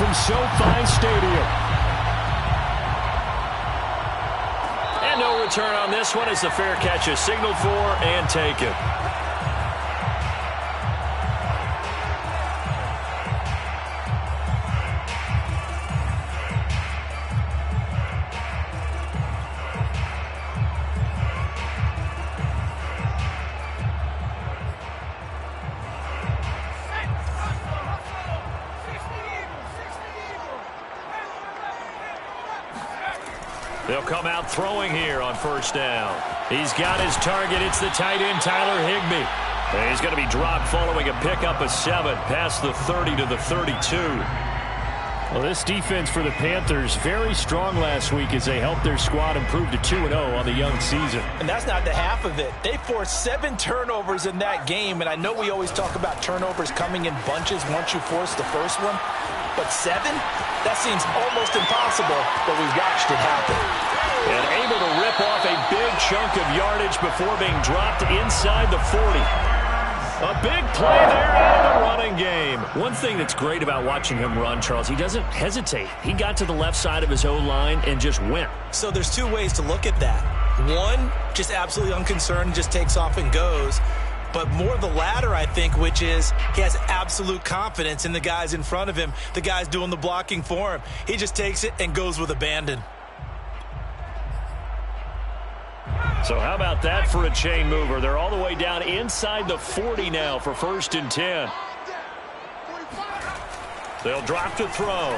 from SoFi Stadium. And no return on this one as the fair catch is signaled for and taken. They'll come out throwing here on first down. He's got his target. It's the tight end, Tyler Higbee. And he's going to be dropped following a pickup of 7 past the 30 to the 32. Well, this defense for the Panthers very strong last week as they helped their squad improve to 2-0 on the young season. And that's not the half of it. They forced 7 turnovers in that game, and I know we always talk about turnovers coming in bunches once you force the first one. But 7? That seems almost impossible, but we watched it happen. And able to rip off a big chunk of yardage before being dropped inside the 40. A big play there out of the running game. One thing that's great about watching him run, Charles, he doesn't hesitate. He got to the left side of his O-line and just went. So there's 2 ways to look at that. One, just absolutely unconcerned, just takes off and goes. But more the latter, I think, which is he has absolute confidence in the guys in front of him, the guys doing the blocking for him. He just takes it and goes with abandon. So how about that for a chain mover? They're all the way down inside the 40 now for 1st and 10. They'll drop to throw.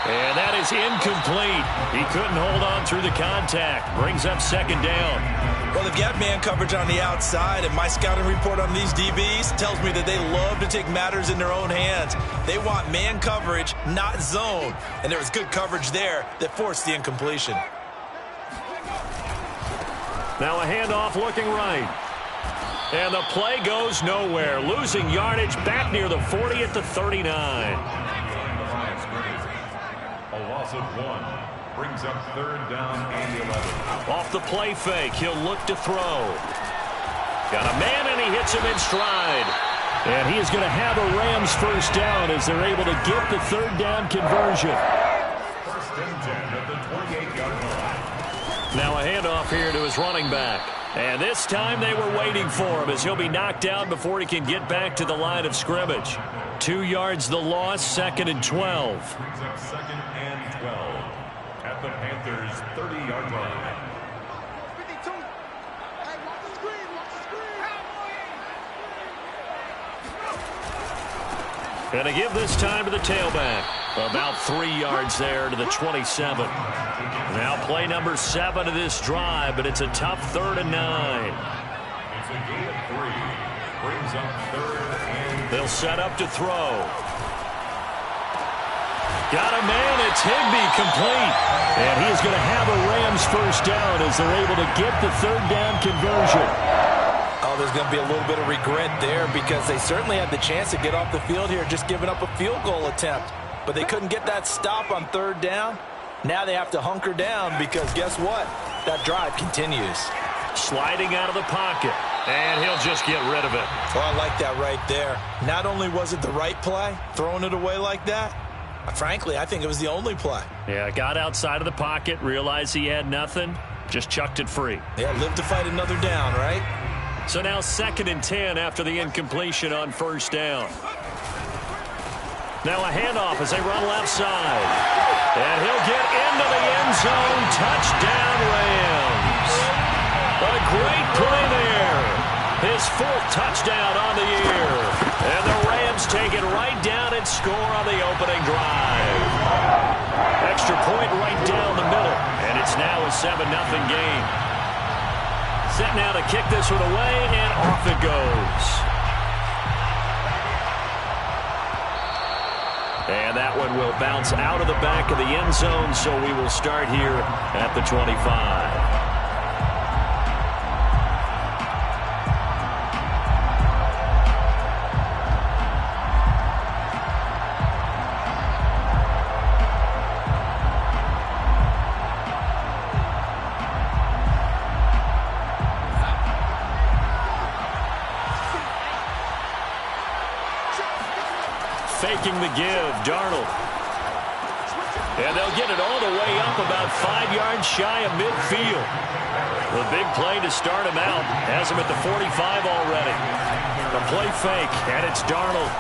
And that is incomplete. He couldn't hold on through the contact. Brings up 2nd down. Well, they've got man coverage on the outside, and my scouting report on these DBs tells me that they love to take matters in their own hands. They want man coverage, not zone. And there was good coverage there that forced the incompletion. Now a handoff looking right. And the play goes nowhere. Losing yardage back near the 40 at the 39. A loss of 1. Brings up 3rd down and 11. Off the play fake, he'll look to throw. Got a man, and he hits him in stride. And he is going to have a Rams 1st down as they're able to get the 3rd down conversion. 1st and 10 at the 28-yard line. Now a handoff here to his running back. And this time they were waiting for him as he'll be knocked down before he can get back to the line of scrimmage. 2 yards the loss, 2nd and 12. Brings up 2nd and 12 at the Panthers' 30-yard line. And to give this time to the tailback. About 3 yards there to the 27. Now play number 7 of this drive, but it's a tough 3rd and 9. It's a gain of 3. Brings up 3rd and... They'll set up to throw. Got a man, it's Higbee, complete. And he is going to have a Rams 1st down as they're able to get the 3rd down conversion. Oh, there's going to be a little bit of regret there because they certainly had the chance to get off the field here, just giving up a field goal attempt. But they couldn't get that stop on 3rd down. Now they have to hunker down because guess what? That drive continues. Sliding out of the pocket, and he'll just get rid of it. Oh, I like that right there. Not only was it the right play, throwing it away like that, frankly, I think it was the only play. Yeah, got outside of the pocket, realized he had nothing, just chucked it free. Yeah, live to fight another down, right? So now 2nd and 10 after the incompletion on 1st down. Now a handoff as they run left side. And he'll get into the end zone. Touchdown, Rams. A great play there. His 4th touchdown on the year. And the Rams take it right down and score on the opening drive. Extra point right down the middle. And it's now a 7-0 game. Set now to kick this one away, and off it goes. And that one will bounce out of the back of the end zone, so we will start here at the 25. faking the give. Darnold. And they'll get it all the way up about 5 yards shy of midfield. The big play to start him out has him at the 45 already. The play fake, and it's Darnold.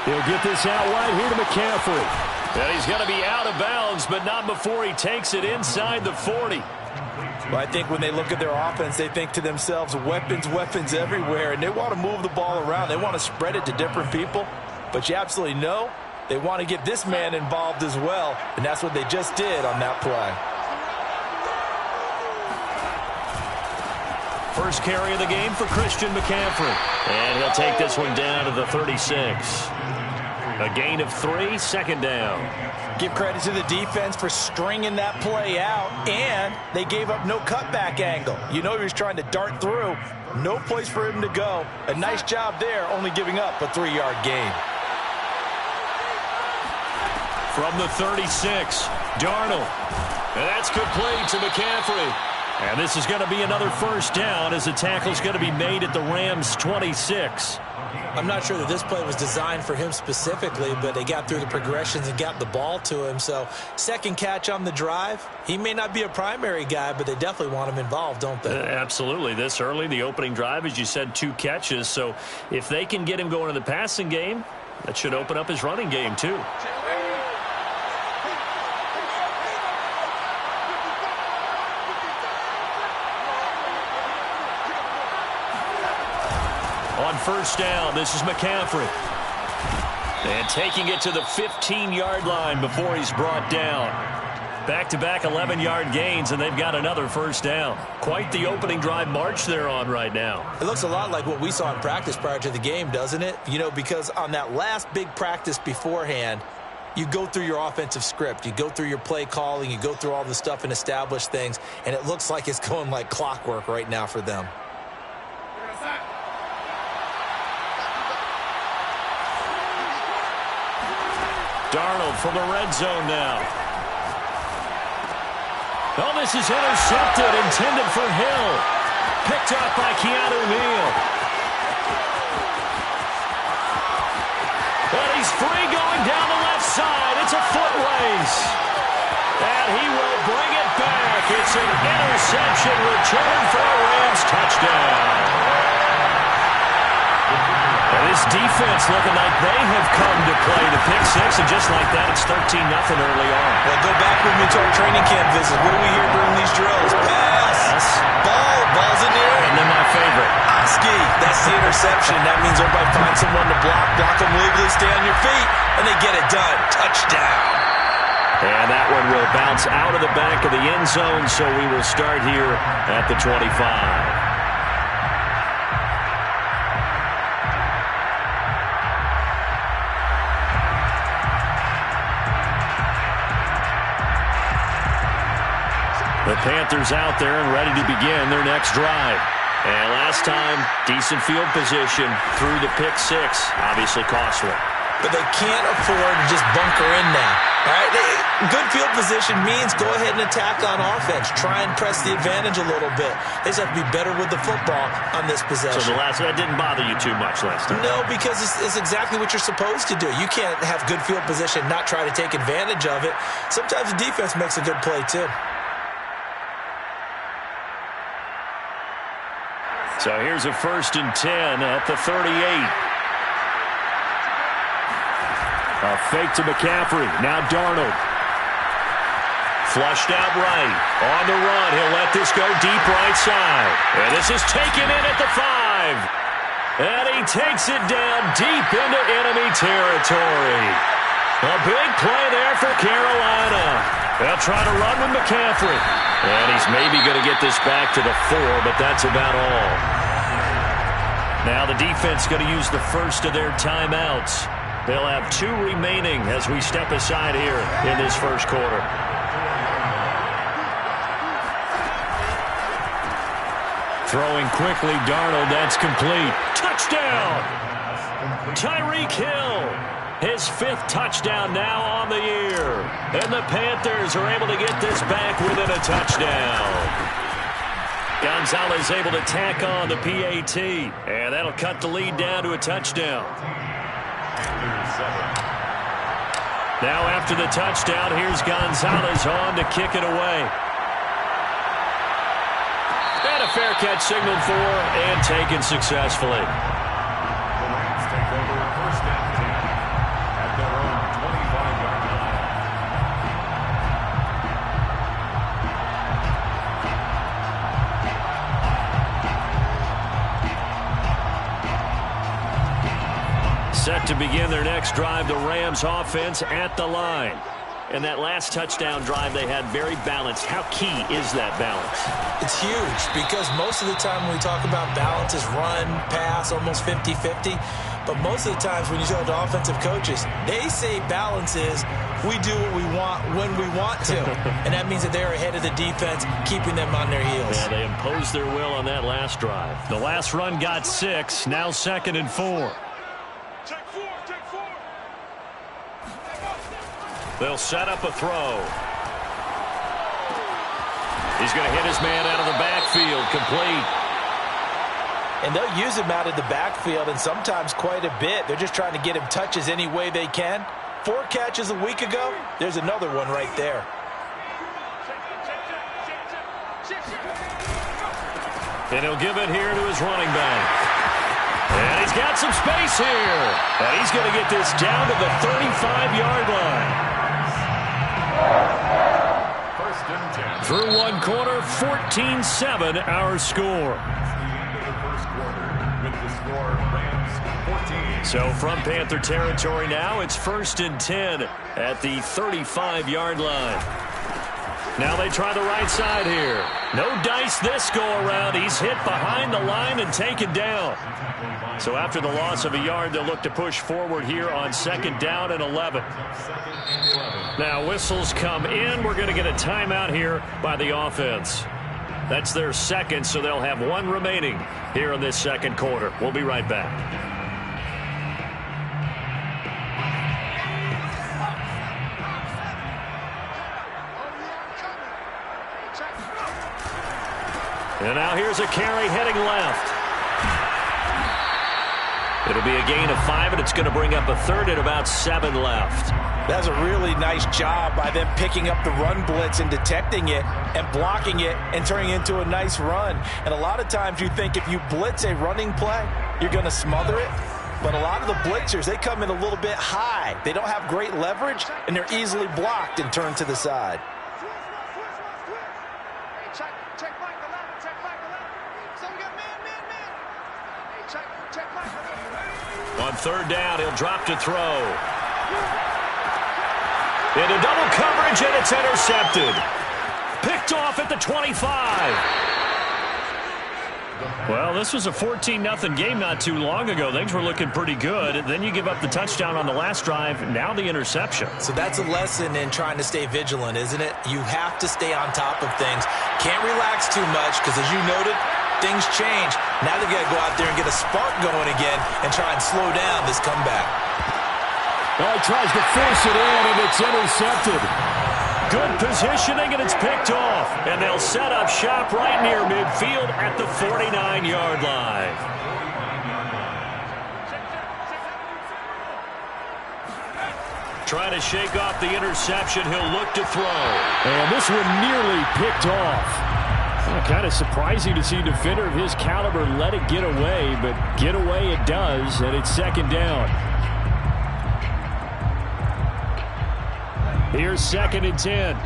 He'll get this out wide here to McCaffrey. And he's going to be out of bounds, but not before he takes it inside the 40. Well, I think when they look at their offense, they think to themselves, weapons, weapons everywhere, and they want to move the ball around. They want to spread it to different people, but you absolutely know they want to get this man involved as well, and that's what they just did on that play. First carry of the game for Christian McCaffrey. And he'll take this one down to the 36. A gain of 3, second down. Give credit to the defense for stringing that play out, and they gave up no cutback angle. You know he was trying to dart through. No place for him to go. A nice job there, only giving up a 3-yard gain. From the 36, Darnold. And that's complete to McCaffrey. And this is going to be another first down as the tackle's going to be made at the Rams' 26. I'm not sure that this play was designed for him specifically, but they got through the progressions and got the ball to him. So second catch on the drive. He may not be a primary guy, but they definitely want him involved, don't they? Absolutely. This early, the opening drive, as you said, 2 catches. So if they can get him going in the passing game, that should open up his running game too. On first down, this is McCaffrey. And taking it to the 15-yard line before he's brought down. Back-to-back 11-yard gains, and they've got another first down. Quite the opening drive march they're on right now. It looks a lot like what we saw in practice prior to the game, doesn't it? You know, because on that last big practice beforehand, you go through your offensive script. You go through your play calling. You go through all the stuff and establish things, and it looks like it's going like clockwork right now for them. Darnold from the red zone now. Oh, this is intercepted, intended for Hill. Picked up by Keanu Neal. But he's free going down the left side. It's a foot race. And he will bring it back. It's an interception return for a Rams touchdown. This defense looking like they have come to play the pick six, and just like that, it's 13-0 early on. Well, go back with me to our training camp visit. What do we hear during these drills? Pass. Ball's in the air. And then my favorite. Oski. That's the interception. That means everybody finds someone to block them legally, stay on your feet, and they get it done. Touchdown. And that one will bounce out of the back of the end zone, so we will start here at the 25. The Panthers out there and ready to begin their next drive. And last time, decent field position through the pick six. Obviously costly. But they can't afford to just bunker in now. All right? Good field position means go ahead and attack on offense. Try and press the advantage a little bit. They just have to be better with the football on this possession. So that didn't bother you too much last time? No, because it's exactly what you're supposed to do. You can't have good field position, not try to take advantage of it. Sometimes the defense makes a good play too. So here's a 1st and 10 at the 38. A fake to McCaffrey. Now Darnold. Flushed out right. On the run. He'll let this go deep right side. And this is taken in at the 5. And he takes it down deep into enemy territory. A big play there for Carolina. They'll try to run with McCaffrey. And he's maybe going to get this back to the 4, but that's about all. Now the defense going to use the first of their timeouts. They'll have 2 remaining as we step aside here in this first quarter. Throwing quickly, Darnold, that's complete. Touchdown! Tyreek Hill. His 5th touchdown now on the year. And the Panthers are able to get this back within a touchdown. Gonzalez able to tack on the PAT. And that'll cut the lead down to a touchdown. Now after the touchdown, here's Gonzalez on to kick it away. And a fair catch signaled for and taken successfully. The Rams take over first and 10 at their own 25-yard line. Set to begin their next drive, the Rams offense at the line. And that last touchdown drive they had very balanced. How key is that balance? It's huge because most of the time when we talk about balance is run, pass, almost 50-50. But most of the times when you talk to offensive coaches, they say balance is we do what we want when we want to. And that means that they're ahead of the defense, keeping them on their heels. Yeah, they imposed their will on that last drive. The last run got 6, now 2nd and 4. They'll set up a throw. He's going to hit his man out of the backfield, complete. And they'll use him out of the backfield, and sometimes quite a bit. They're just trying to get him touches any way they can. 4 catches a week ago. There's another one right there. And he'll give it here to his running back. And he's got some space here. And he's going to get this down to the 35-yard line. First and 10. Through one quarter, 14-7 our score. With the score, Rams 14. So from Panther territory now, it's 1st and 10 at the 35-yard line. Now they try the right side here. No dice this go-around. He's hit behind the line and taken down. So after the loss of a yard, they'll look to push forward here on 2nd down and 11. Now whistles come in. We're going to get a timeout here by the offense. That's their second, so they'll have 1 remaining here in this 2nd quarter. We'll be right back. And now here's a carry heading left. It'll be a gain of 5, and it's going to bring up a 3rd and about 7 left. That's a really nice job by them picking up the run blitz and detecting it and blocking it and turning it into a nice run. And a lot of times you think if you blitz a running play, you're going to smother it. But a lot of the blitzers, they come in a little bit high. They don't have great leverage, and they're easily blocked and turned to the side. On 3rd down, he'll drop to throw. Into double coverage, and it's intercepted. Picked off at the 25. Well, this was a 14-0 game not too long ago. Things were looking pretty good. Then you give up the touchdown on the last drive. Now the interception. So that's a lesson in trying to stay vigilant, isn't it? You have to stay on top of things. Can't relax too much because, as you noted, things change. Now they've got to go out there and get a spark going again and try and slow down this comeback. Well, he tries to force it in, and it's intercepted. Good positioning, and it's picked off. And they'll set up shop right near midfield at the 49-yard line. Trying to shake off the interception. He'll look to throw. And this one nearly picked off. Well, kind of surprising to see a defender of his caliber let it get away, but get away it does, and it's 2nd down. Here's 2nd and 10.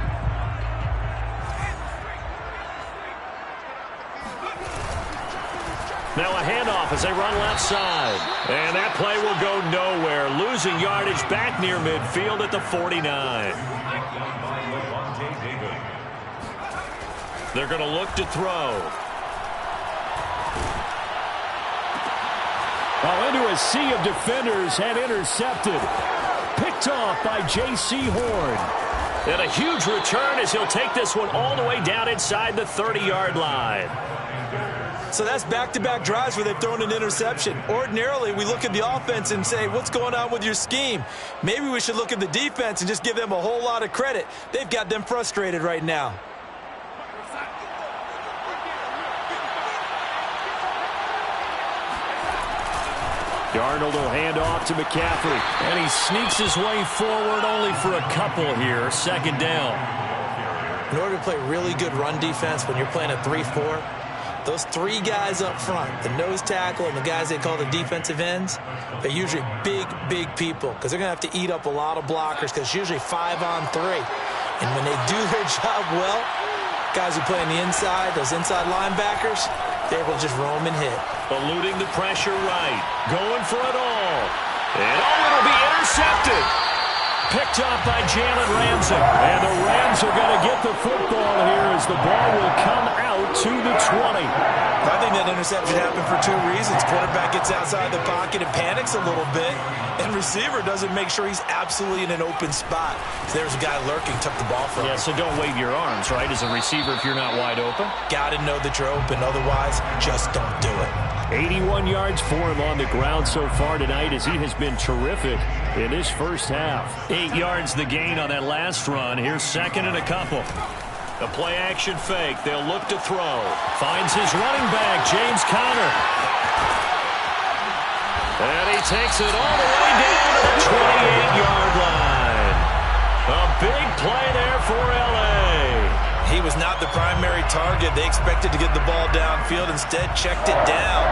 Now a handoff as they run left side. And that play will go nowhere. Losing yardage back near midfield at the 49. They're going to look to throw. Well, into a sea of defenders and intercepted. Picked off by J.C. Horn. And a huge return as he'll take this one all the way down inside the 30-yard line. So that's back-to-back drives where they've thrown an interception. Ordinarily, we look at the offense and say, what's going on with your scheme? Maybe we should look at the defense and just give them a whole lot of credit. They've got them frustrated right now. Darnold will hand off to McCaffrey. And he sneaks his way forward only for a couple here. Second down. In order to play really good run defense when you're playing a 3-4, those three guys up front, the nose tackle and the guys they call the defensive ends, they're usually big, big people because they're going to have to eat up a lot of blockers because it's usually 5-on-3. And when they do their job well, guys who play on the inside, those inside linebackers, they're able to just roam and hit. Eluding the pressure right. Going for it all. And it'll be intercepted. Picked off by Jalen Ramsey. And the Rams are going to get the football here as the ball will come out to the 20. I think that interception happened for two reasons. Quarterback gets outside the pocket and panics a little bit, and receiver doesn't make sure he's absolutely in an open spot. So there's a guy lurking, took the ball from him. Yeah, so don't wave your arms, right, as a receiver if you're not wide open. Got to know that you're open. Otherwise, just don't do it. 81 yards for him on the ground so far tonight as he has been terrific in this first half. 8 yards the gain on that last run. Here's second and a couple. The play-action fake. They'll look to throw. Finds his running back, James Conner. And he takes it all the way down to the 28-yard line. A big play there for L.A. He was not the primary target. They expected to get the ball downfield. Instead, checked it down.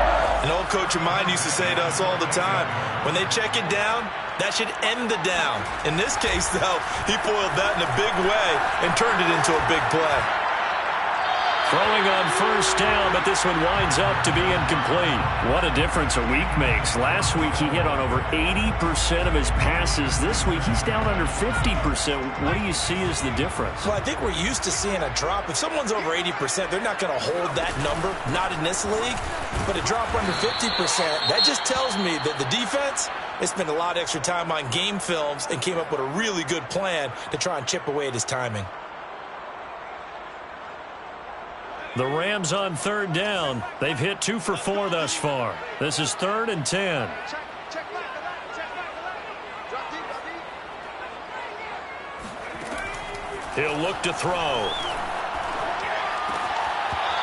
An old coach of mine used to say to us all the time, when they check it down, that should end the down. In this case, though, he foiled that in a big way and turned it into a big play. Throwing on first down, but this one winds up to be incomplete. What a difference a week makes. Last week he hit on over 80% of his passes. This week he's down under 50%. What do you see as the difference? Well, I think we're used to seeing a drop. If someone's over 80%, they're not going to hold that number, not in this league. But a drop under 50%, that just tells me that the defense, they spent a lot of extra time on game films and came up with a really good plan to try and chip away at his timing. The Rams on third down. They've hit 2 for 4 thus far. This is 3rd and 10. He'll look to throw.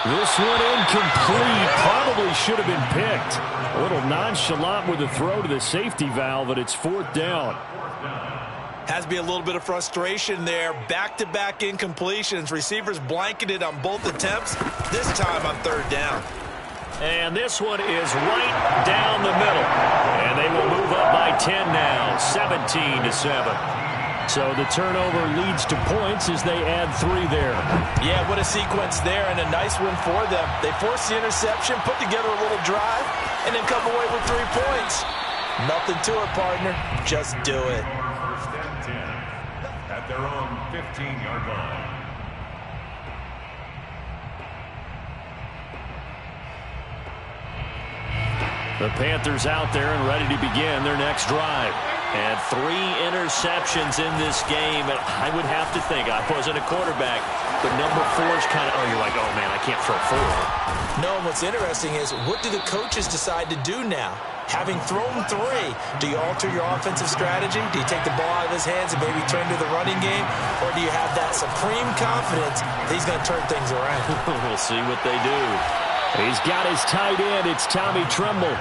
This one incomplete. Probably should have been picked. A little nonchalant with the throw to the safety valve, but it's 4th down. Has to be a little bit of frustration there. Back-to-back incompletions. Receivers blanketed on both attempts, this time on 3rd down. And this one is right down the middle. And they will move up by 10 now, 17-7. So the turnover leads to points as they add 3 there. Yeah, what a sequence there, and a nice one for them. They forced the interception, put together a little drive, and then come away with 3 points. Nothing to it, partner. Just do it. At their own 15-yard line. The Panthers out there and ready to begin their next drive. And 3 interceptions in this game. And I would have to think, I wasn't a quarterback, but number 4 is kind of, oh, you're like, oh, man, I can't throw 4. No, what's interesting is, what do the coaches decide to do now? Having thrown 3, do you alter your offensive strategy? Do you take the ball out of his hands and maybe turn to the running game? Or do you have that supreme confidence that he's going to turn things around? We'll see what they do. He's got his tight end. It's Tommy Tremble.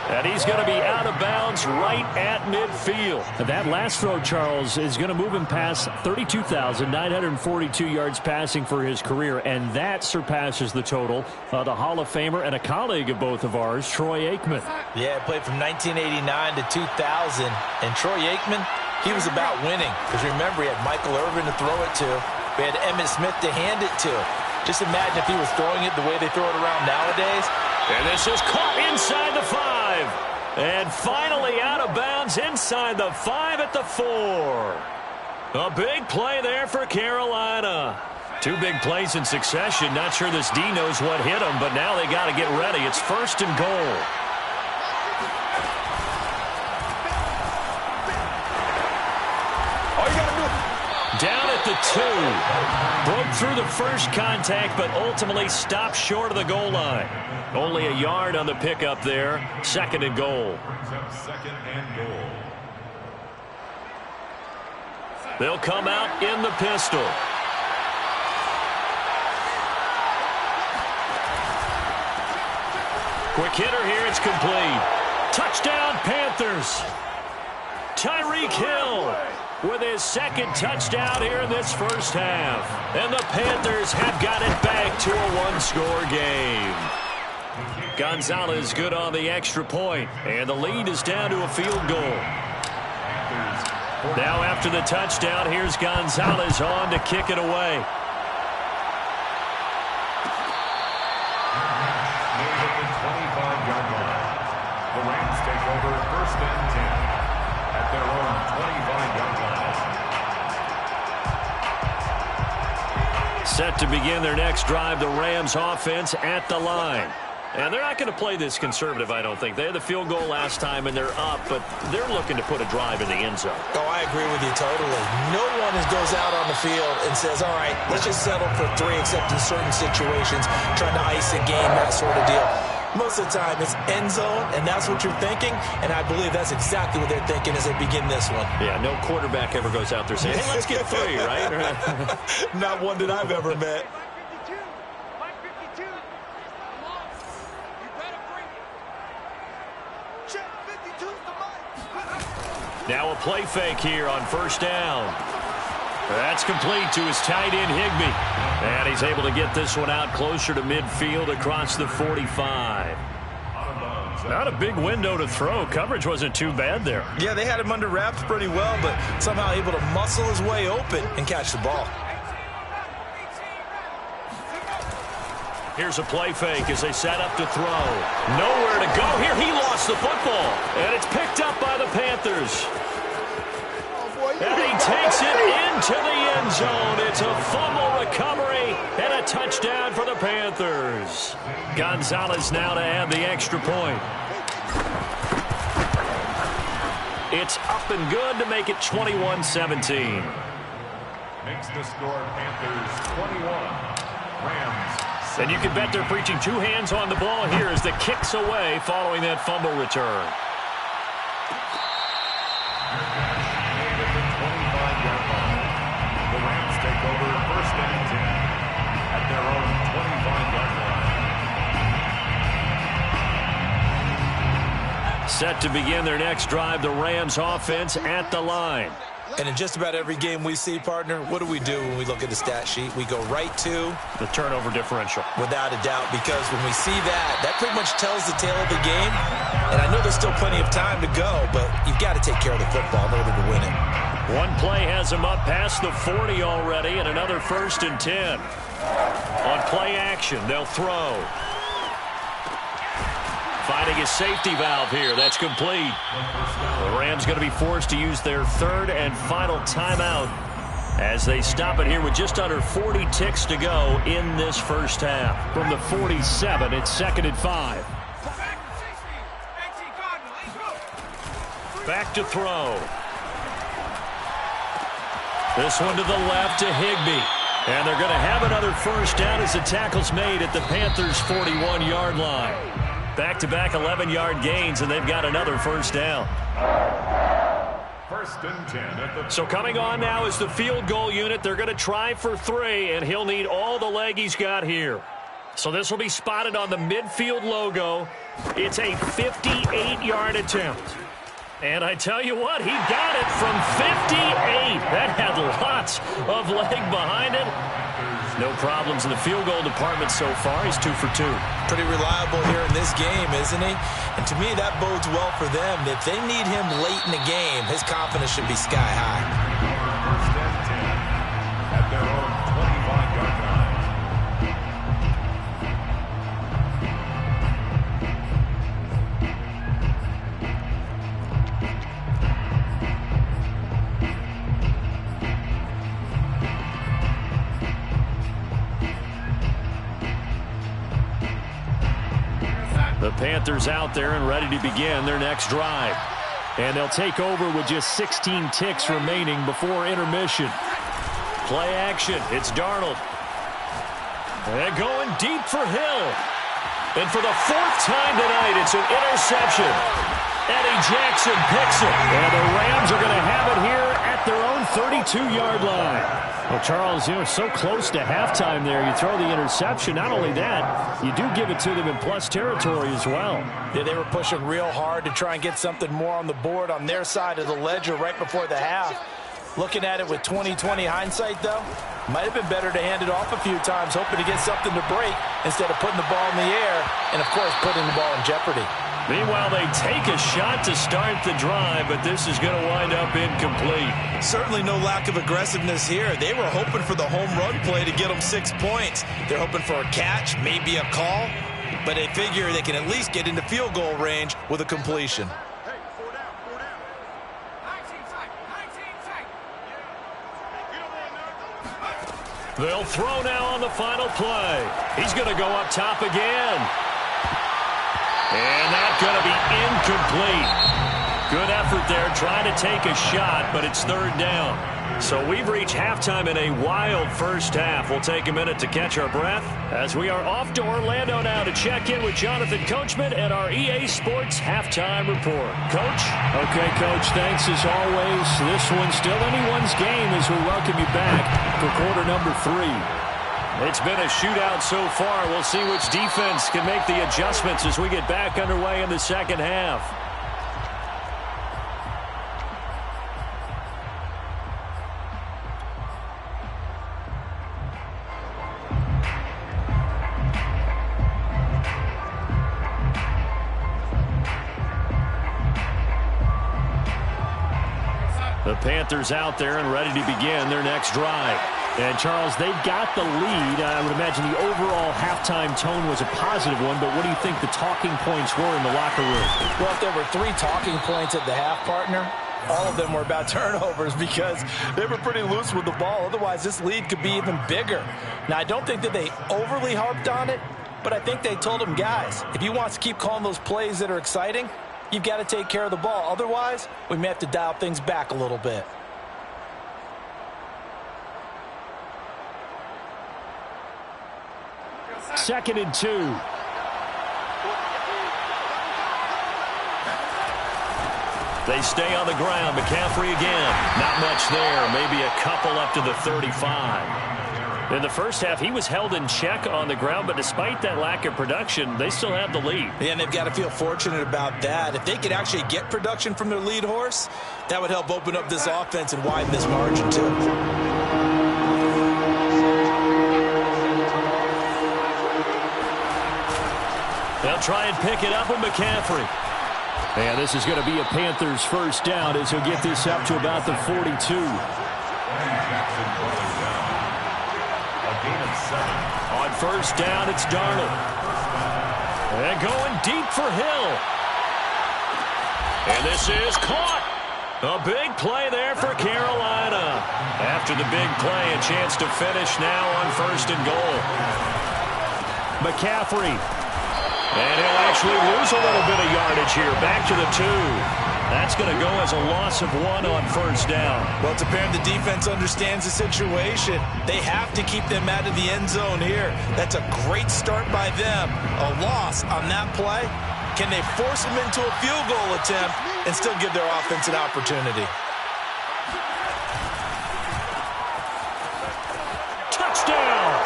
And he's going to be out of bounds right at midfield. That last throw, Charles, is going to move him past 32,942 yards passing for his career, and that surpasses the total of the Hall of Famer and a colleague of both of ours, Troy Aikman. Yeah, played from 1989 to 2000, and Troy Aikman, he was about winning. Because remember, he had Michael Irvin to throw it to. We had Emmitt Smith to hand it to. Just imagine if he was throwing it the way they throw it around nowadays. And this is caught inside the 5. And finally out of bounds inside the 5 at the 4. A big play there for Carolina. 2 big plays in succession. Not sure this D knows what hit him, but now they got to get ready. It's 1st and goal. Down at the 2. Broke through the first contact, but ultimately stopped short of the goal line. Only a yard on the pickup there. 2nd and goal. 2nd and goal. They'll come out in the pistol. Quick hitter here. It's complete. Touchdown, Panthers. Tyreek Hill with his second touchdown here in this first half. And the Panthers have got it back to a one-score game. Gonzalez good on the extra point, and the lead is down to a field goal. Now after the touchdown, here's Gonzalez on to kick it away. The Rams take over first and 10 at their own 25-yard line. Set to begin their next drive, the Rams offense at the line. And they're not going to play this conservative, I don't think. They had the field goal last time, and they're up, but they're looking to put a drive in the end zone. Oh, I agree with you totally. No one goes out on the field and says, all right, let's just settle for 3, except in certain situations, trying to ice a game, that sort of deal. Most of the time, it's end zone, and that's what you're thinking, and I believe that's exactly what they're thinking as they begin this one. Yeah, no quarterback ever goes out there saying, hey, let's get 3, right? Not one that I've ever met. Now a play fake here on first down. That's complete to his tight end, Higbee. And he's able to get this one out closer to midfield across the 45. Not a big window to throw. Coverage wasn't too bad there. Yeah, they had him under wraps pretty well, but somehow able to muscle his way open and catch the ball. Here's a play fake as they set up to throw. Nowhere to go here. He lost the football. And it's picked up by the Panthers. And he takes it into the end zone. It's a fumble recovery and a touchdown for the Panthers. Gonzalez now to add the extra point. It's up and good to make it 21-17. Makes the score Panthers 21, Rams. And you can bet they're preaching 2 hands on the ball here as the kick's away following that fumble return. The Rams take over first and 10 at their own 25-yard line. Set to begin their next drive, the Rams offense at the line. And in just about every game we see, partner, what do when we look at the stat sheet? We go right to the turnover differential. Without a doubt, because when we see that pretty much tells the tale of the game. And I know there's still plenty of time to go, but you've got to take care of the football in order to win it. One play has them up past the 40 already, and another first and 10. On play action, they'll throw. Finding a safety valve here. That's complete. The Rams going to be forced to use their third and final timeout as they stop it here with just under 40 ticks to go in this first half. From the 47, it's 2nd and 5. Back to throw. This one to the left to Higbee. And they're going to have another first down as the tackle's made at the Panthers' 41-yard line. Back-to-back 11-yard gains, and they've got another first down. First and 10 at the... So coming on now is the field goal unit. They're going to try for 3, and he'll need all the leg he's got here. So this will be spotted on the midfield logo. It's a 58-yard attempt. And I tell you what, he got it from 58. That had lots of leg behind it. No problems in the field goal department so far. He's 2 for 2. Pretty reliable here in this game, isn't he? And to me, that bodes well for them. If they need him late in the game, his confidence should be sky high. First and 10 at their own 25-yard line. The Panthers out there and ready to begin their next drive. And they'll take over with just 16 ticks remaining before intermission. Play action. It's Darnold. And going deep for Hill. And for the 4th time tonight, it's an interception. Eddie Jackson picks it. And the Rams are going to have it here at their own 32-yard line. Well, Charles, so close to halftime there. You throw the interception. Not only that, you do give it to them in plus territory as well. Yeah, they were pushing real hard to try and get something more on the board on their side of the ledger right before the half. Looking at it with 20/20 hindsight, though, might have been better to hand it off a few times, hoping to get something to break instead of putting the ball in the air and, of course, putting the ball in jeopardy. Meanwhile, they take a shot to start the drive, but this is going to wind up incomplete. Certainly no lack of aggressiveness here. They were hoping for the home run play to get them 6 points. They're hoping for a catch, maybe a call, but they figure they can at least get into field goal range with a completion. They'll throw now on the final play. He's going to go up top again. And that's going to be incomplete. Good effort there, trying to take a shot, but it's third down. So we've reached halftime in a wild first half. We'll take a minute to catch our breath as we are off to Orlando now to check in with Jonathan Coachman and our EA Sports Halftime Report. Coach? Okay, Coach, thanks as always. This one's still anyone's game as we welcome you back for quarter number 3. It's been a shootout so far. We'll see which defense can make the adjustments as we get back underway in the second half. The Panthers out there and ready to begin their next drive. And, Charles, they've got the lead. I would imagine the overall halftime tone was a positive one, but what do you think the talking points were in the locker room? Well, if there were 3 talking points at the half, partner, all of them were about turnovers because they were pretty loose with the ball. Otherwise, this lead could be even bigger. Now, I don't think that they overly harped on it, but I think they told them, guys, if you want to keep calling those plays that are exciting, you've got to take care of the ball. Otherwise, we may have to dial things back a little bit. Second and 2. They stay on the ground. McCaffrey again. Not much there. Maybe a couple up to the 35. In the first half, he was held in check on the ground, but despite that lack of production, they still have the lead. Yeah, and they've got to feel fortunate about that. If they could actually get production from their lead horse, that would help open up this offense and widen this margin, too. They'll try and pick it up with McCaffrey. And this is going to be a Panthers first down as he'll get this up to about the 42. On first down, it's Darnold. And going deep for Hill. And this is caught. A big play there for Carolina. After the big play, a chance to finish now on first and goal. McCaffrey. And he'll actually lose a little bit of yardage here. Back to the 2. That's going to go as a loss of 1 on first down. Well, it's apparent the defense understands the situation. They have to keep them out of the end zone here. That's a great start by them. A loss on that play. Can they force them into a field goal attempt and still give their offense an opportunity? Touchdown!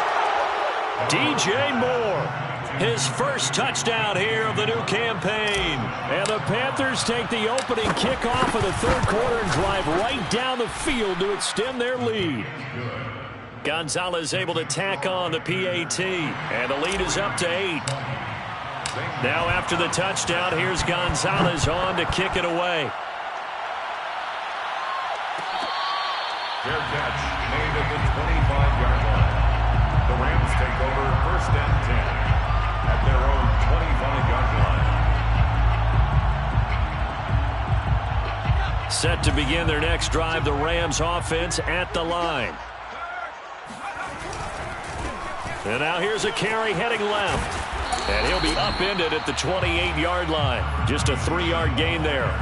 DJ Moore. His first touchdown here of the new campaign. And the Panthers take the opening kickoff of the third quarter and drive right down the field to extend their lead. Gonzalez able to tack on the PAT. And the lead is up to 8. Now after the touchdown, here's Gonzalez on to kick it away. Fair catch made at the 25-yard line. The Rams take over first and 10. At their own 25-yard line. Set to begin their next drive, the Rams offense at the line. And now here's a carry heading left. And he'll be upended at the 28-yard line. Just a 3-yard gain there.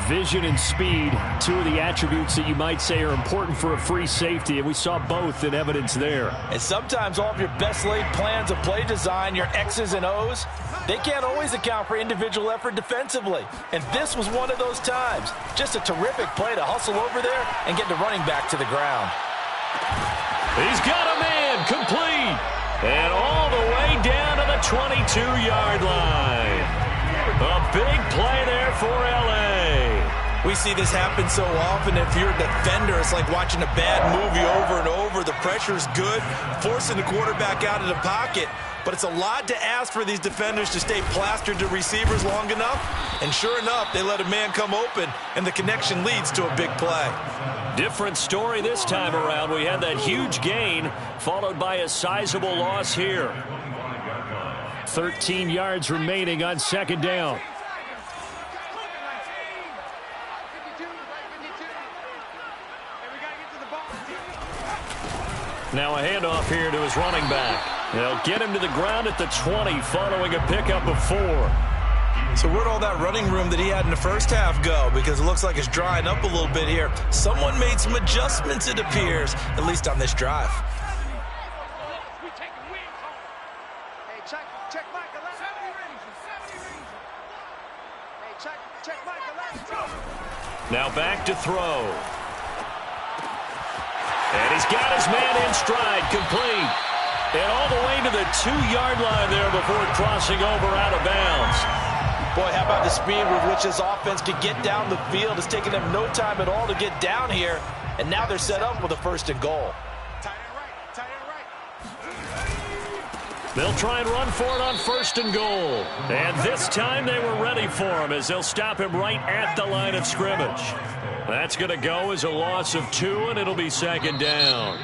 Vision and speed, 2 of the attributes that you might say are important for a free safety, and we saw both in evidence there. And sometimes all of your best laid plans of play design, your X's and O's, they can't always account for individual effort defensively. And this was one of those times. Just a terrific play to hustle over there and get the running back to the ground. He's got a man, complete. And all the way down to the 22-yard line. A big play there for L.A. We see this happen so often. If you're a defender, it's like watching a bad movie over and over. The pressure's good, forcing the quarterback out of the pocket. But it's a lot to ask for these defenders to stay plastered to receivers long enough. And sure enough, they let a man come open, and the connection leads to a big play. Different story this time around. We had that huge gain, followed by a sizable loss here. 13 yards remaining on second down. Now a handoff here to his running back. They'll get him to the ground at the 20 following a pickup of 4. So where'd all that running room that he had in the first half go? Because it looks like it's drying up a little bit here. Someone made some adjustments, it appears, at least on this drive. Now back to throw. And he's got his man in stride, complete. And all the way to the 2-yard line there before crossing over out of bounds. Boy, how about the speed with which this offense could get down the field? It's taken them no time at all to get down here. And now they're set up with a 1st and goal. They'll try and run for it on 1st and goal. And this time they were ready for him as they'll stop him right at the line of scrimmage. That's going to go as a loss of 2, and it'll be 2nd down.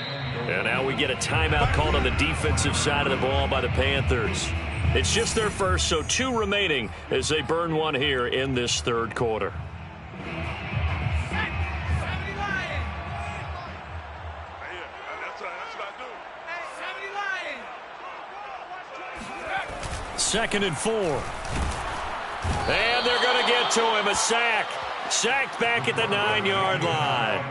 And now we get a timeout called on the defensive side of the ball by the Panthers. It's just their first, so 2 remaining as they burn one here in this 3rd quarter. Second and 4. And they're going to get to him. A sack. Sacked back at the 9-yard line.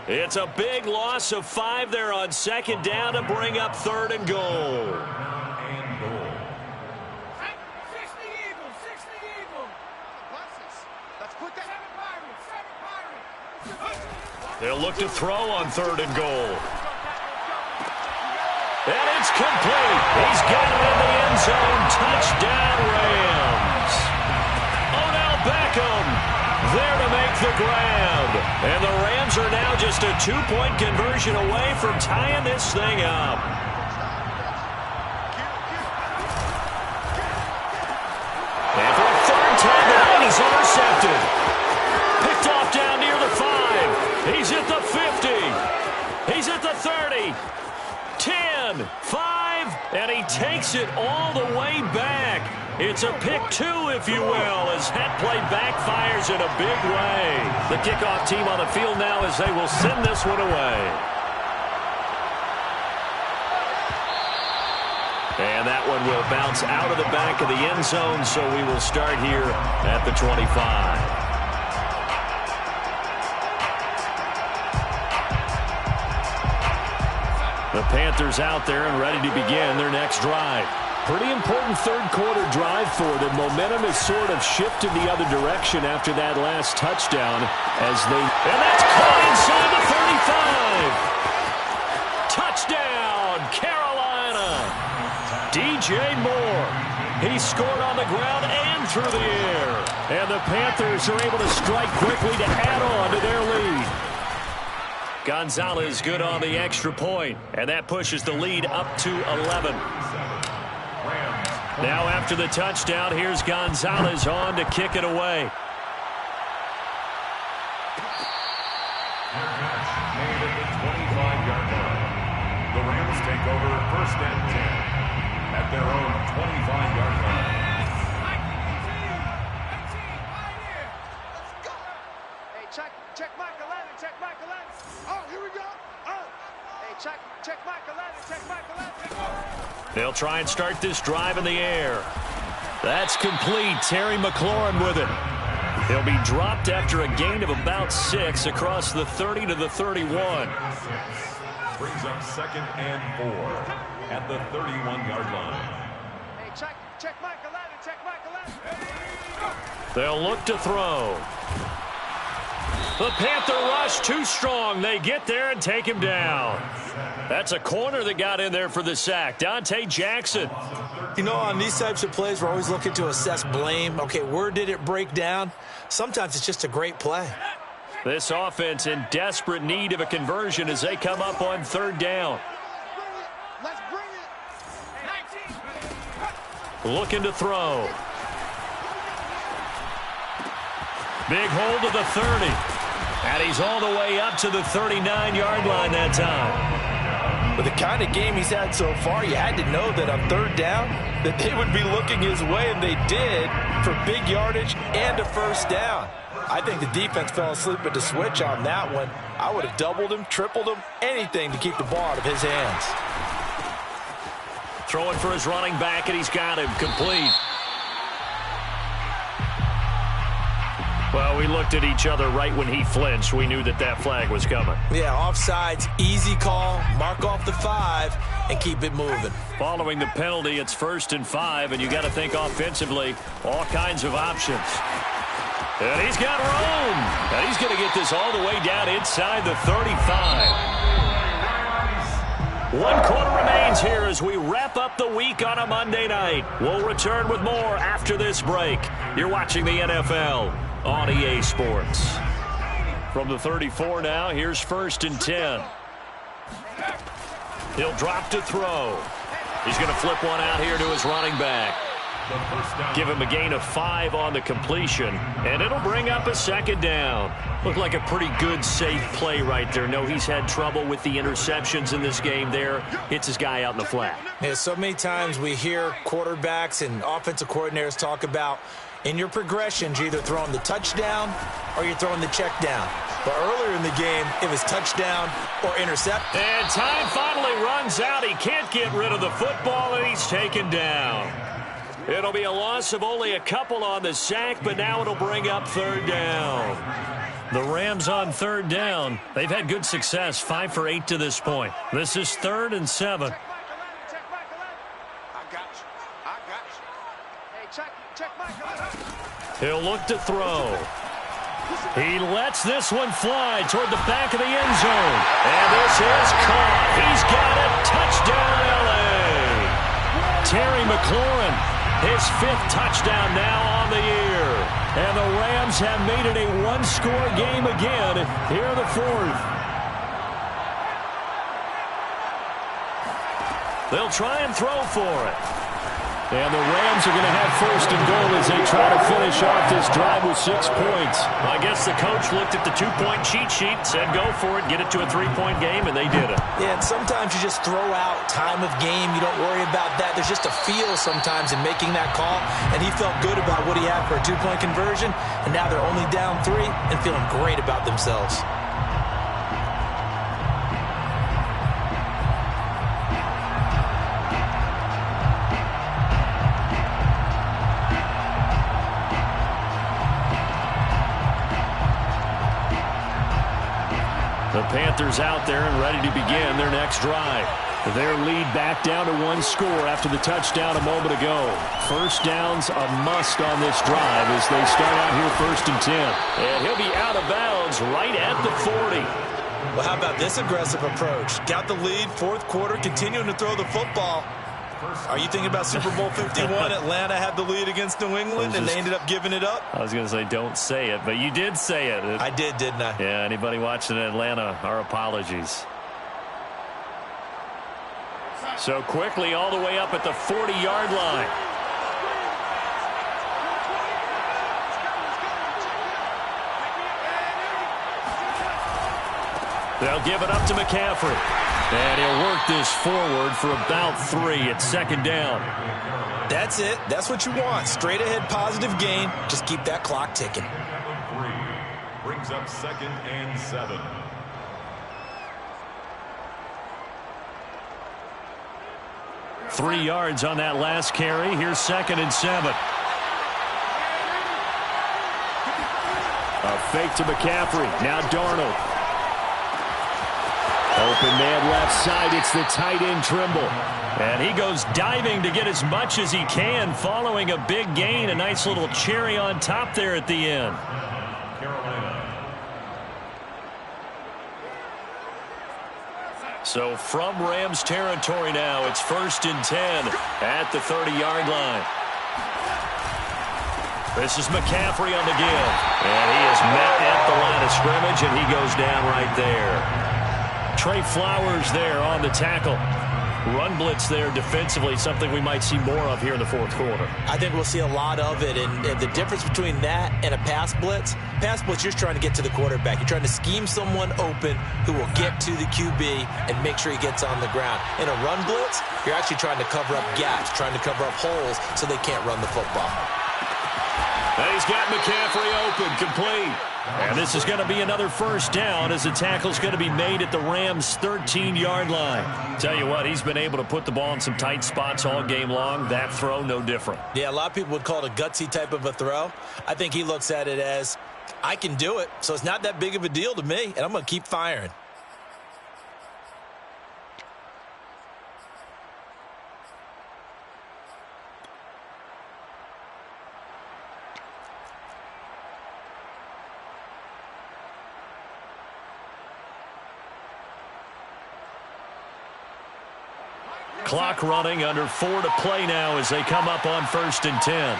It's a big loss of 5 there on 2nd down to bring up 3rd and goal. They'll look to throw on 3rd and goal. And it's complete. He's got it in the end zone. Touchdown, Rams. Odell Beckham there to make the grab. And the Rams are now just a 2-point conversion away from tying this thing up. And for a 3rd time tonight, he's intercepted. Picked off down near the 5. He's at the 50. He's at the 30. 10, 5, and he takes it all the way back. It's a pick 2, if you will, as that play backfires in a big way. The kickoff team on the field now as they will send this one away. And that one will bounce out of the back of the end zone, so we will start here at the 25. The Panthers out there and ready to begin their next drive. Pretty important 3rd quarter drive for them. Momentum has sort of shifted the other direction after that last touchdown as they... And that's caught inside the 35. Touchdown, Carolina. DJ Moore. He scored on the ground and through the air. And the Panthers are able to strike quickly to add on to their lead. Gonzalez good on the extra point, and that pushes the lead up to 11. Now after the touchdown, here's Gonzalez on to kick it away. Made at the 25-yard line. The Rams take over 1st and 10 at their own 25-yard line. Check Michael Allen, check Michael Allen. Oh, here we go. Oh. Hey, check Michael Allen, check Michael Allen. They'll try and start this drive in the air. That's complete. Terry McLaurin with it. He'll be dropped after a gain of about 6 across the 30 to the 31. Brings up 2nd and 4 at the 31-yard line. Hey, check Michael Allen, check Michael Allen. They'll look to throw. The Panther rush too strong. They get there and take him down. That's a corner that got in there for the sack. Dante Jackson. You know, on these types of plays, we're always looking to assess blame. Okay, where did it break down? Sometimes it's just a great play. This offense in desperate need of a conversion as they come up on third down. Let's bring it. Looking to throw. Big hold of the 30. And he's all the way up to the 39-yard line that time. With the kind of game he's had so far, you had to know that on third down that they would be looking his way, and they did, for big yardage and a first down. I think the defense fell asleep at the switch on that one. I would have doubled him, tripled him, anything to keep the ball out of his hands. Throwing for his running back, and he's got him complete. Well, we looked at each other right when he flinched. We knew that that flag was coming. Yeah, offsides, easy call, mark off the 5, and keep it moving. Following the penalty, it's 1st and 5, and you got to think offensively, all kinds of options. And he's got room. And he's going to get this all the way down inside the 35. 1 quarter remains here as we wrap up the week on a Monday night. We'll return with more after this break. You're watching the NFL on EA Sports. From the 34 now, here's 1st and 10. He'll drop to throw. He's going to flip one out here to his running back. Give him a gain of 5 on the completion, and it'll bring up a 2nd down. Looked like a pretty good, safe play right there. No, he's had trouble with the interceptions in this game there. Hits his guy out in the flat. Yeah, so many times we hear quarterbacks and offensive coordinators talk about in your progressions, you're either throwing the touchdown or you're throwing the check down. But earlier in the game, it was touchdown or intercept. And time finally runs out. He can't get rid of the football, and he's taken down. It'll be a loss of only a couple on the sack, but now it'll bring up 3rd down. The Rams on 3rd down. They've had good success, 5 for 8 to this point. This is 3rd and 7. He'll look to throw. He lets this one fly toward the back of the end zone. And this is caught. He's got it. Touchdown, L.A. Terry McLaurin, his 5th touchdown now on the year. And the Rams have made it a 1-score game again. Here the 4th. They'll try and throw for it. And the Rams are going to have 1st and goal as they try to finish off this drive with 6 points. I guess the coach looked at the 2-point cheat sheet, said go for it, get it to a 3-point game, and they did it. Yeah, and sometimes you just throw out time of game. You don't worry about that. There's just a feel sometimes in making that call, and he felt good about what he had for a 2-point conversion, and now they're only down 3 and feeling great about themselves. The Panthers out there and ready to begin their next drive. Their lead back down to 1 score after the touchdown a moment ago. 1st down's a must on this drive as they start out here 1st and 10. And he'll be out of bounds right at the 40. Well, how about this aggressive approach? Got the lead, 4th quarter, continuing to throw the football. Are you thinking about Super Bowl 51? Atlanta had the lead against New England, and they ended up giving it up? I was going to say don't say it, but you did say it. I did, didn't I? Yeah, anybody watching Atlanta, our apologies. So quickly all the way up at the 40-yard line. They'll give it up to McCaffrey. And he'll work this forward for about 3 at 2nd down. That's it. That's what you want. Straight ahead positive gain. Just keep that clock ticking. 3 brings up 2nd and 7. Three yards on that last carry. Here's 2nd and 7. A fake to McCaffrey. Now Darnold. Open man left side. It's the tight end Trimble. And he goes diving to get as much as he can following a big gain. A nice little cherry on top there at the end. So from Rams territory now, it's 1st and 10 at the 30-yard line. This is McCaffrey on the give. And he is met at the line of scrimmage, and he goes down right there. Trey Flowers there on the tackle. Run blitz there defensively, something we might see more of here in the fourth quarter. I think we'll see a lot of it, and the difference between that and a pass blitz, you're trying to get to the quarterback. You're trying to scheme someone open who will get to the QB and make sure he gets on the ground. In a run blitz, you're actually trying to cover up gaps, trying to cover up holes so they can't run the football. And he's got McCaffrey open, complete. And this is going to be another first down as the tackle's going to be made at the Rams' 13-yard line. Tell you what, he's been able to put the ball in some tight spots all game long. That throw, no different. Yeah, a lot of people would call it a gutsy type of a throw. I think he looks at it as, I can do it, so it's not that big of a deal to me, and I'm going to keep firing. Clock running, under 4 to play now as they come up on 1st and 10.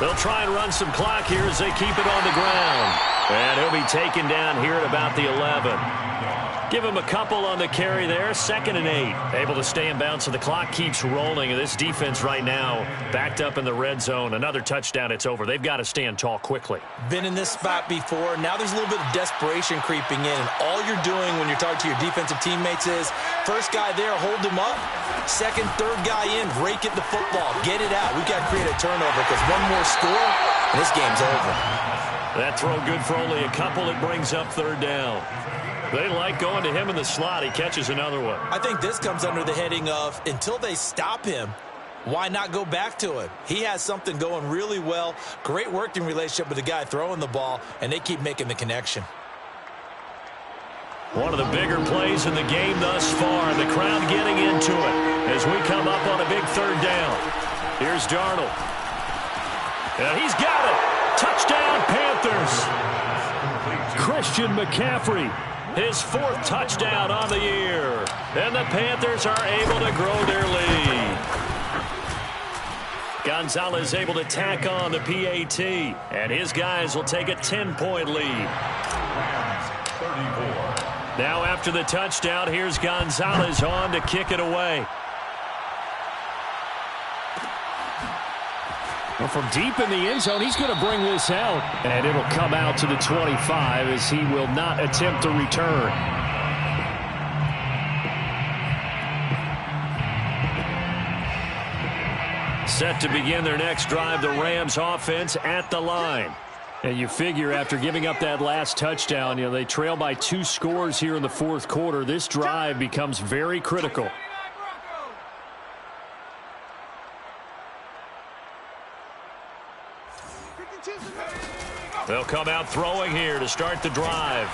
They'll try and run some clock here as they keep it on the ground. And he'll be taken down here at about the 11. Give him a couple on the carry there. 2nd and 8. Able to stay in bounds, so the clock keeps rolling. And this defense right now backed up in the red zone. Another touchdown, it's over. They've got to stand tall quickly. Been in this spot before. Now there's a little bit of desperation creeping in. And all you're doing when you're talking to your defensive teammates is, first guy there, hold him up. 2nd, 3rd guy in, rake at the football. Get it out. We've got to create a turnover because one more score, and this game's over. That throw good for only a couple. It brings up 3rd down. They like going to him in the slot. He catches another one. I think this comes under the heading of, until they stop him, why not go back to him? He has something going really well. Great working relationship with the guy throwing the ball, and they keep making the connection. One of the bigger plays in the game thus far. The crowd getting into it as we come up on a big 3rd down. Here's Darnold. And he's got it. Touchdown, Panthers. Christian McCaffrey. His 4th touchdown on the year. And the Panthers are able to grow their lead. Gonzalez able to tack on the PAT. And his guys will take a 10-point lead. 34. Now after the touchdown, here's Gonzalez on to kick it away. Well, from deep in the end zone, he's going to bring this out. And it'll come out to the 25 as he will not attempt to return. Set to begin their next drive, the Rams offense at the line. And you figure after giving up that last touchdown, they trail by 2 scores here in the 4th quarter. This drive becomes very critical. They'll come out throwing here to start the drive.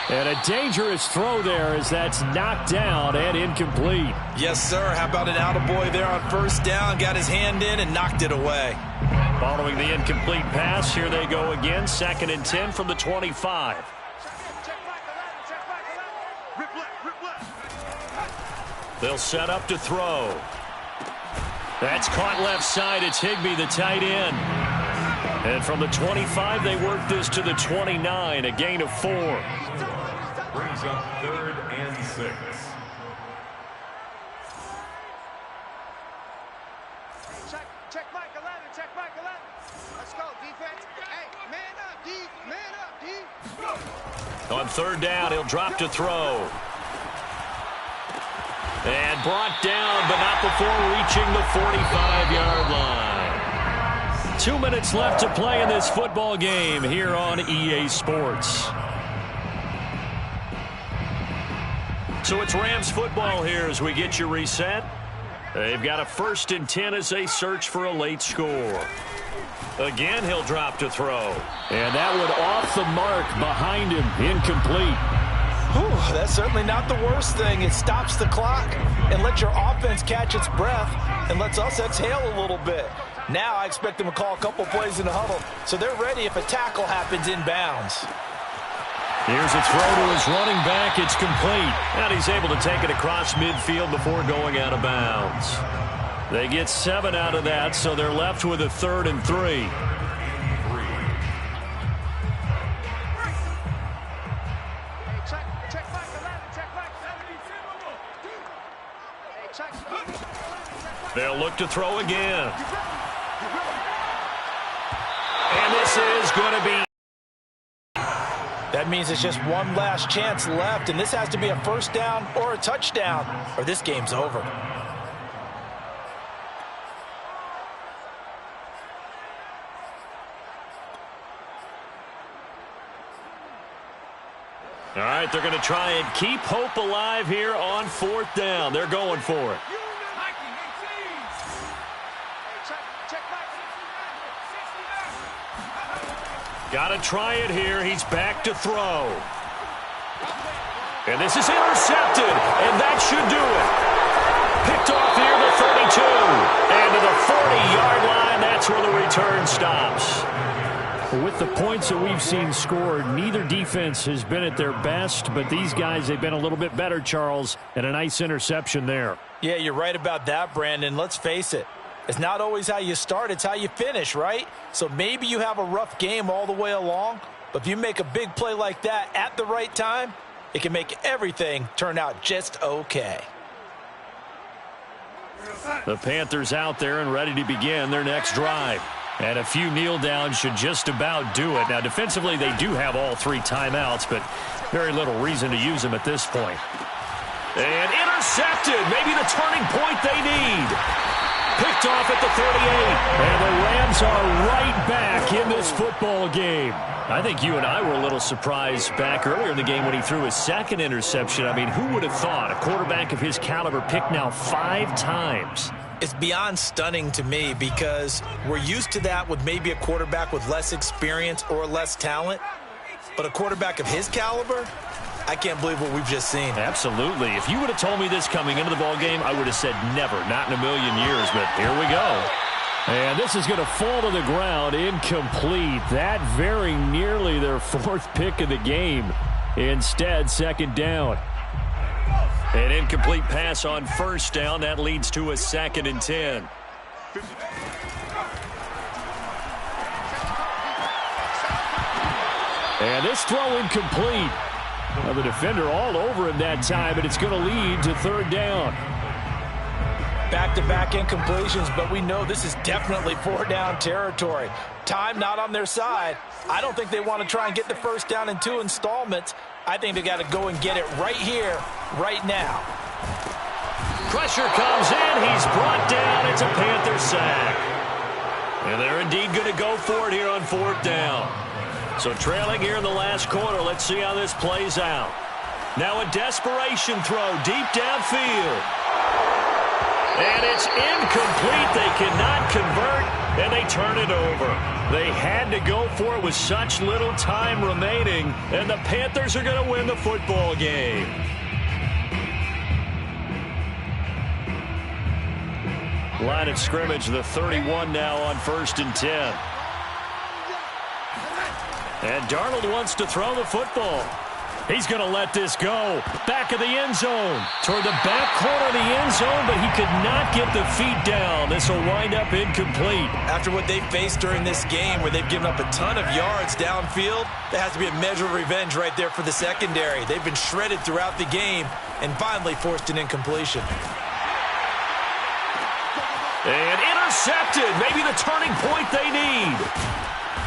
And a dangerous throw there as that's knocked down and incomplete. Yes, sir. How about an attaboy there on 1st down? Got his hand in and knocked it away. Following the incomplete pass, here they go again. 2nd and 10 from the 25. They'll set up to throw. That's caught left side. It's Higbee, the tight end. And from the 25, they work this to the 29, a gain of 4. Brings up 3rd and 6. Check Mike 11, check Mike 11. Let's go, defense. Hey, man up, D, man up, D. On 3rd down, he'll drop to throw. And brought down, but not before reaching the 45-yard line. 2 minutes left to play in this football game here on EA Sports. So it's Rams football here as we get you reset. They've got a 1st and 10 as they search for a late score. Again, he'll drop to throw. And that one off the mark behind him, incomplete. Whew, that's certainly not the worst thing. It stops the clock and lets your offense catch its breath and lets us exhale a little bit. Now I expect them to call a couple plays in the huddle so they're ready if a tackle happens inbounds. Here's a throw to his running back. It's complete. And he's able to take it across midfield before going out of bounds. They get 7 out of that, so they're left with a 3rd and 3. They'll look to throw again. And this is going to be... That means it's just one last chance left, and this has to be a first down or a touchdown, or this game's over. All right, they're going to try and keep hope alive here on 4th down. They're going for it. Got to try it here. He's back to throw. And this is intercepted, and that should do it. Picked off here the 32. And to the 40-yard line, that's where the return stops. With the points that we've seen scored, neither defense has been at their best, but these guys, they've been a little bit better, Charles, and a nice interception there. Yeah, you're right about that, Brandon. Let's face it. It's not always how you start, it's how you finish, right? So maybe you have a rough game all the way along, but if you make a big play like that at the right time, it can make everything turn out just okay. The Panthers out there and ready to begin their next drive. And a few kneel downs should just about do it. Now, defensively, they do have all 3 timeouts, but very little reason to use them at this point. And intercepted. Maybe the turning point they need. Picked off at the 38. And the Rams are right back in this football game. I think you and I were a little surprised back earlier in the game when he threw his 2nd interception. I mean, who would have thought a quarterback of his caliber picked now 5 times? It's beyond stunning to me because we're used to that with maybe a quarterback with less experience or less talent. But a quarterback of his caliber, I can't believe what we've just seen. Absolutely. If you would have told me this coming into the ballgame, I would have said never, not in a million years. But here we go. And this is going to fall to the ground, incomplete. That very nearly their 4th pick of the game. Instead, 2nd down. An incomplete pass on 1st down. That leads to a 2nd and 10. And this throw incomplete. Now the defender all over him that time, and it's going to lead to 3rd down. Back-to-back incompletions, but we know this is definitely 4-down territory. Time not on their side. I don't think they want to try and get the 1st down in 2 installments. I think they got to go and get it right here, right now. Pressure comes in. He's brought down. It's a Panther sack. And they're indeed going to go for it here on 4th down. So trailing here in the last quarter. Let's see how this plays out. Now a desperation throw deep downfield. And it's incomplete. They cannot convert, and they turn it over. They had to go for it with such little time remaining, and the Panthers are going to win the football game. Line of scrimmage, the 31 now on 1st and 10. And Darnold wants to throw the football. He's going to let this go. Back of the end zone. Toward the back corner of the end zone, but he could not get the feet down. This will wind up incomplete. After what they faced during this game where they've given up a ton of yards downfield, there has to be a measure of revenge right there for the secondary. They've been shredded throughout the game and finally forced an incompletion. And intercepted. Maybe the turning point they need.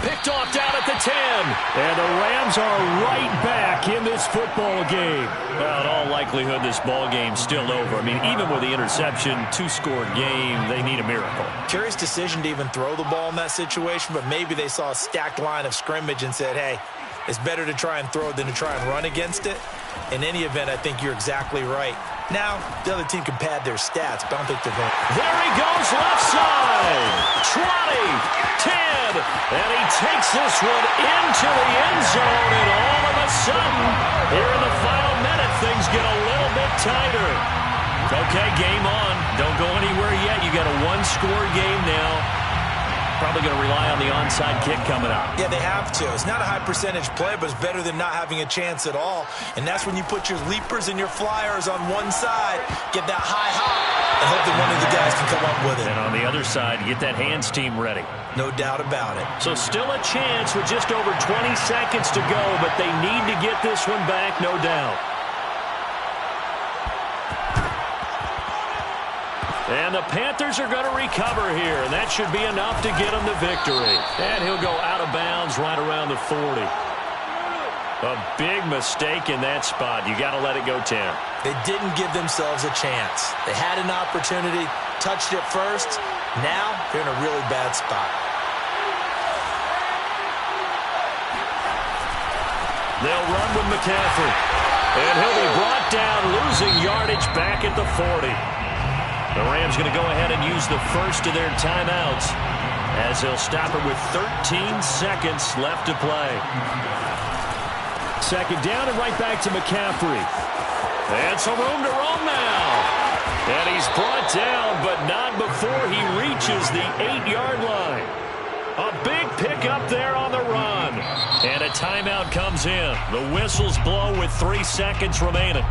Picked off down at the 10. And the Rams are right back in this football game. Well, in all likelihood, this ball game's still over. I mean, even with the interception, 2-score game, they need a miracle. Curious decision to even throw the ball in that situation, but maybe they saw a stacked line of scrimmage and said, hey, it's better to try and throw than to try and run against it. In any event, I think you're exactly right. Now, the other team can pad their stats, but I don't think they're going. There he goes, left side. 20, 10, and he takes this one into the end zone, and all of a sudden, here in the final minute, things get a little bit tighter. Okay, game on. Don't go anywhere yet. You got a 1-score game now. probably going to rely on the onside kick coming up. Yeah, they have to. It's not a high percentage play, but it's better than not having a chance at all. And that's when you put your leapers and your flyers on one side, get that high hop, and hope that one of the guys can come up with it. And on the other side, get that hands team ready. No doubt about it. So still a chance with just over 20 seconds to go, but they need to get this one back, no doubt. And the Panthers are going to recover here, and that should be enough to get them the victory. And he'll go out of bounds right around the 40. A big mistake in that spot. You got to let it go 10. They didn't give themselves a chance. They had an opportunity, touched it first. Now they're in a really bad spot. They'll run with McCaffrey. And he'll be brought down, losing yardage back at the 40. The Rams going to go ahead and use the first of their timeouts as they'll stop it with 13 seconds left to play. Second down and right back to McCaffrey. And some room to roam now. And he's brought down, but not before he reaches the 8-yard line. A big pickup there on the run. And a timeout comes in. The whistles blow with 3 seconds remaining.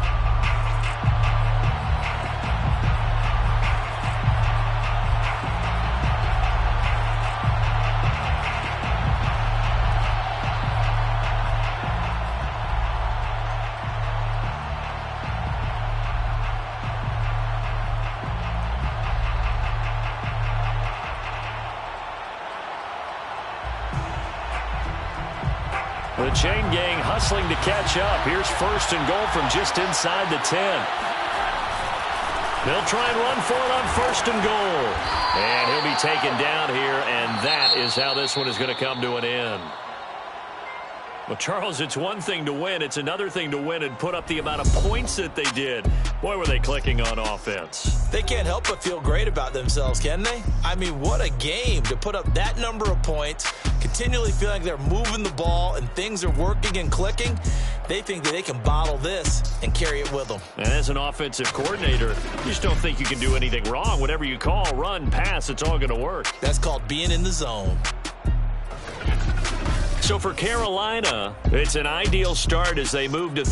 The chain gang hustling to catch up. Here's first and goal from just inside the 10. They'll try and run for it on first and goal. And he'll be taken down here, and that is how this one is going to come to an end. Well, Charles, it's one thing to win. It's another thing to win and put up the amount of points that they did. Boy, were they clicking on offense. They can't help but feel great about themselves, can they? I mean, what a game to put up that number of points, continually feeling like they're moving the ball and things are working and clicking. They think that they can bottle this and carry it with them. And as an offensive coordinator, you just don't think you can do anything wrong. Whatever you call, run, pass, it's all going to work. That's called being in the zone. So for Carolina, it's an ideal start as they move to